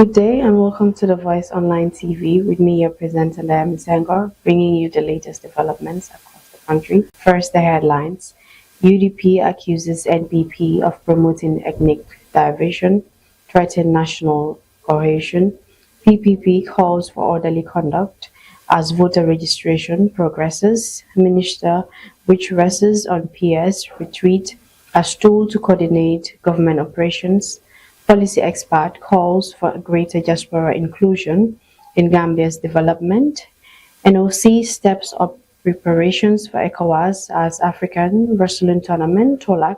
Good day and welcome to the Voice Online TV with me, your presenter, Naomi Senghor, bringing you the latest developments across the country. First, the headlines. UDP accuses NPP of promoting ethnic division, threatening national cohesion. PPP calls for orderly conduct as voter registration progresses. Minister which rests on PS retreat as tool to coordinate government operations. Policy expert calls for greater diaspora inclusion in Gambia's development. NOC steps up preparations for ECOWAS as African Wrestling Tournament, TOLAC.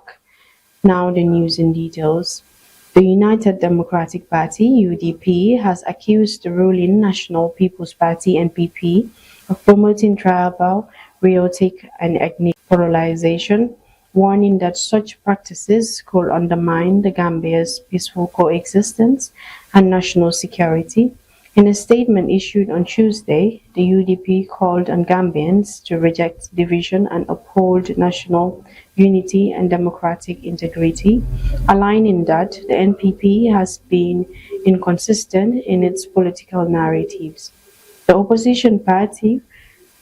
Now the news in details. The United Democratic Party, UDP, has accused the ruling National People's Party, NPP, of promoting tribal, rhetoric, and ethnic polarization, warning that such practices could undermine the Gambia's peaceful coexistence and national security. In a statement issued on Tuesday, the UDP called on Gambians to reject division and uphold national unity and democratic integrity, aligning that the NPP has been inconsistent in its political narratives. The opposition party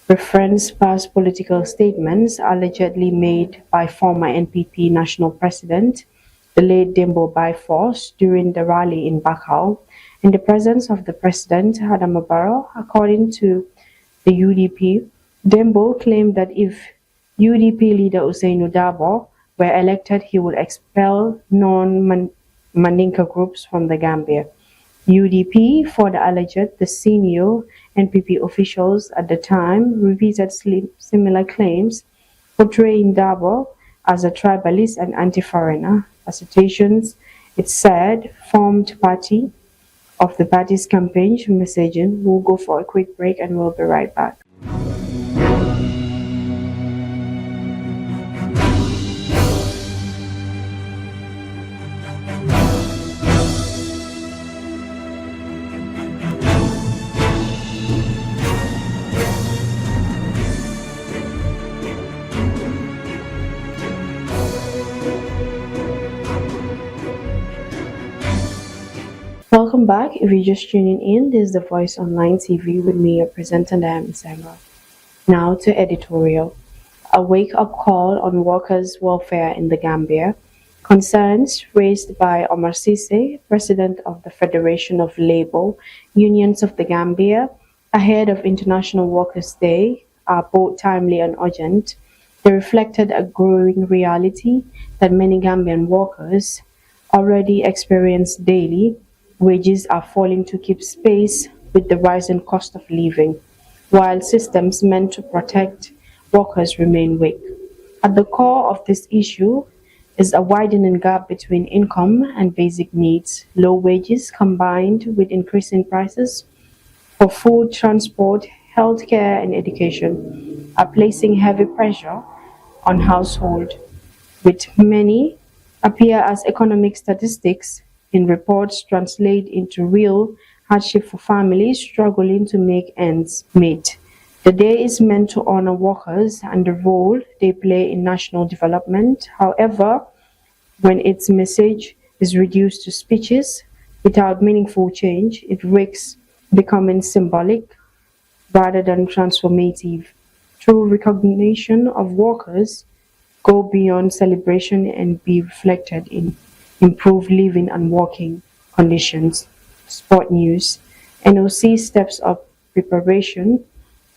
referenced past political statements allegedly made by former NPP national president, the late Dembo Force, during the rally in Bakau, in the presence of the president, Adama Barrow. According to the UDP, Dembo claimed that if UDP leader Usainu Dabo were elected, he would expel non-Mandinka groups from the Gambia. UDP further alleged the senior NPP officials at the time repeated similar claims, portraying Dabo as a tribalist and anti-foreigner. Assertions, it said, formed party of the party's campaign messaging. We'll go for a quick break and we'll be right back. Welcome back. If you're just tuning in, this is the Voice Online TV with me, your presenter, Naomi Senghor. Now to editorial. A wake-up call on workers' welfare in the Gambia. Concerns raised by Omar Sise, President of the Federation of Labour Unions of the Gambia, ahead of International Workers' Day, are both timely and urgent. They reflected a growing reality that many Gambian workers already experience daily. Wages are falling to keep pace with the rising cost of living, while systems meant to protect workers remain weak. At the core of this issue is a widening gap between income and basic needs. Low wages combined with increasing prices for food, transport, healthcare, and education are placing heavy pressure on households, with many appear as economic statistics in reports translate into real hardship for families struggling to make ends meet. The day is meant to honor workers and the role they play in national development. However, when its message is reduced to speeches without meaningful change, it risks becoming symbolic rather than transformative. True recognition of workers go beyond celebration and be reflected in improved living and working conditions. Sport news. NOC steps up preparation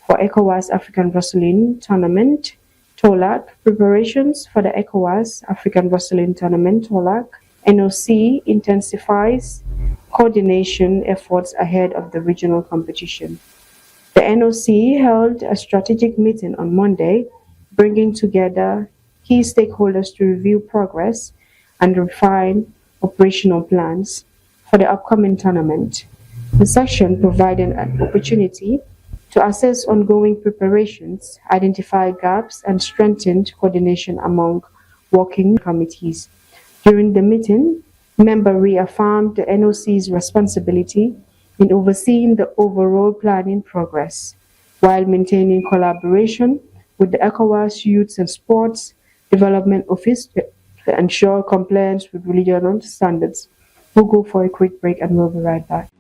for ECOWAS African Wrestling Tournament, TOLAC. Preparations for the ECOWAS African Wrestling Tournament, TOLAC. NOC intensifies coordination efforts ahead of the regional competition. The NOC held a strategic meeting on Monday, bringing together key stakeholders to review progress and refine operational plans for the upcoming tournament. The session provided an opportunity to assess ongoing preparations, identify gaps, and strengthen coordination among working committees. During the meeting, members reaffirmed the NOC's responsibility in overseeing the overall planning progress, while maintaining collaboration with the ECOWAS Youth and Sports Development Office to ensure compliance with regional standards. We'll go for a quick break and we'll be right back.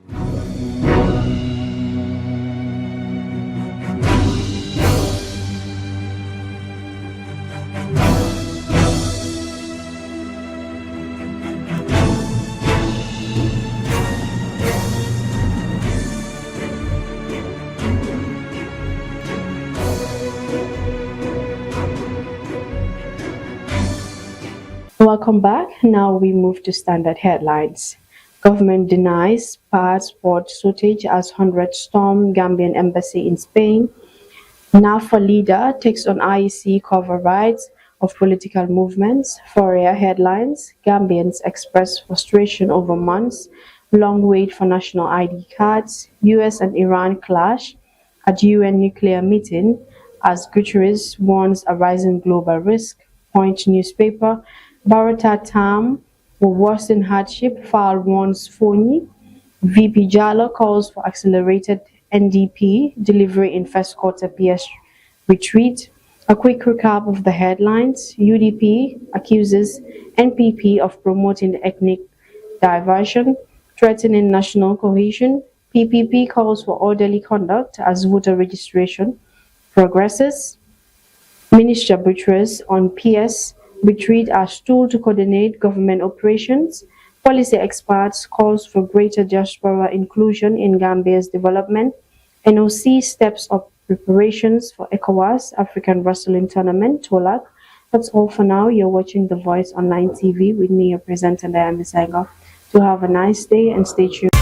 Welcome back. Now we move to standard headlines. Government denies passport shortage as 100 storm Gambian embassy in Spain. NAFA leader takes on IEC cover rights of political movements. Fourier headlines. Gambians express frustration over months. Long wait for national ID cards. US and Iran clash at UN nuclear meeting as Guterres warns a rising global risk. Point newspaper. Barata Tam will worsen hardship. File warns Foni. VP Jala calls for accelerated NDP delivery in first quarter PS retreat. A quick recap of the headlines. UDP accuses NPP of promoting ethnic diversion, threatening national cohesion. PPP calls for orderly conduct as voter registration progresses. Minister Buttress on PS retreat as tool to coordinate government operations. Policy experts calls for greater diaspora inclusion in Gambia's development. NOC steps up preparations for ECOWAS African Wrestling Tournament, TOLAC. That's all for now. You're watching The Voice Online TV with me, your presenter, Diane Misaga. To have a nice day and stay tuned.